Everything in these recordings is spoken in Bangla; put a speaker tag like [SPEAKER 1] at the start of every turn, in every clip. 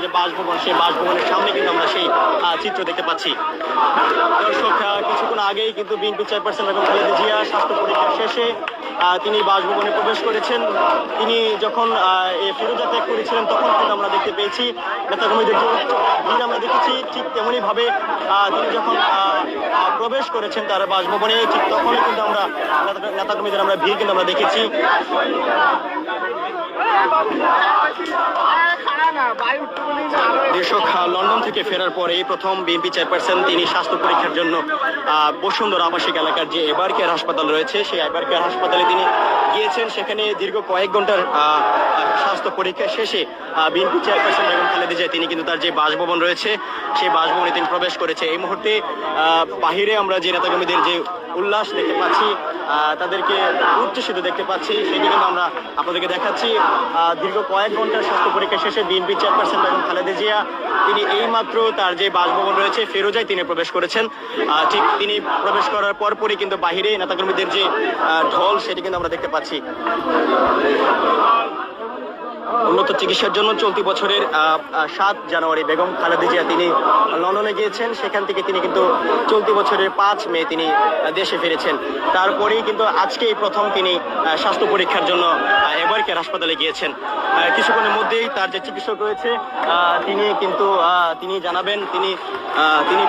[SPEAKER 1] যে বাসভবন, সেই বাসভবনের সামনে কিন্তু আমরা সেই চিত্র দেখতে পাচ্ছি। দর্শক, কিছুক্ষণ আগেই কিন্তু বিএনপি চেয়ারপারসন বেগম খালেদা জিয়া স্বাস্থ্য পরীক্ষা শেষে তিনি বাসভবনে প্রবেশ করেছেন। তিনি যখন ফিরোজা ত্যাগ করেছিলেন তখন কিন্তু আমরা দেখতে পেয়েছি নেতাকর্মীদের যে ভিড় আমরা দেখেছি, ঠিক তেমনই ভাবে তিনি যখন প্রবেশ করেছেন তার বাসভবনে, ঠিক তখনই কিন্তু আমরা নেতাকর্মীদের আমরা ভিড় কিন্তু আমরা দেখেছি। দর্শক, লন্ডন থেকে ফেরার পরে প্রথম বিএনপি চেয়ারপারসন তিনি স্বাস্থ্য পরীক্ষার জন্য বসুন্ধরা আবাসিক এলাকার যে এভার কেয়ার হাসপাতাল রয়েছে সেই এভার কেয়ার হাসপাতালে তিনি গিয়েছেন। সেখানে দীর্ঘ কয়েক ঘন্টার স্বাস্থ্য পরীক্ষা শেষে বিএনপি চেয়ারপারসন বেগম খালেদা জিয়া তিনি কিন্তু তার যে বাসভবন রয়েছে সেই বাসভবনে তিনি প্রবেশ করেছে। এই মুহূর্তে বাহিরে আমরা যে নেতাকর্মীদের যে উল্লাস দেখতে পাচ্ছি, তাদেরকে উচ্ছ্বসিত দেখতে পাচ্ছি, সেটি কিন্তু আমরা আপনাদেরকে দেখাচ্ছি। দীর্ঘ কয়েক ঘন্টার স্বাস্থ্য পরীক্ষা শেষে বিএনপি চেয়ারপারসন বেগম খালেদা জিয়া তিনি এইমাত্র তার যে বাসভবন রয়েছে ফিরোজায় তিনি প্রবেশ করেছেন। ঠিক তিনি প্রবেশ করার পরপরই কিন্তু বাহিরে নেতাকর্মীদের যে ঢল সেটি কিন্তু আমরা দেখতে পাচ্ছি। উন্নত চিকিৎসার জন্য চলতি বছরের 7 জানুয়ারি বেগম খালেদা জিয়া তিনি লন্ডনে গিয়েছেন। সেখান থেকে তিনি কিন্তু চলতি বছরের 5 মে তিনি দেশে ফিরেছেন। তারপরেই কিন্তু আজকেই প্রথম তিনি স্বাস্থ্য পরীক্ষার জন্য এভার কেয়ার হাসপাতালে গিয়েছেন। কিছুক্ষণের মধ্যেই তার যে চিকিৎসক রয়েছে তিনি কিন্তু তিনি জানাবেন, তিনি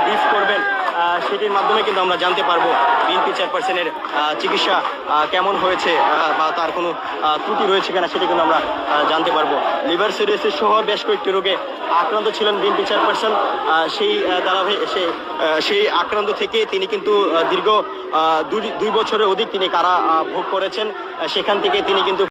[SPEAKER 1] ব্রিফ করবেন। সেটির মাধ্যমে কিন্তু আমরা জানতে পারবো বিএনপি চেয়ারপারসনের চিকিৎসা কেমন হয়েছে বা তার কোনো ত্রুটি রয়েছে কিনা, সেটি কিন্তু আমরা জানতে পারবো। লিভার সিরোসিস সহ বেশ কয়েকটি রোগে আক্রান্ত ছিলেন বিএনপি চেয়ারপারসন। সেই আক্রান্ত থেকে তিনি কিন্তু দীর্ঘ 2 বছরের অধিক তিনি কারা ভোগ করেছেন। সেখান থেকে তিনি কিন্তু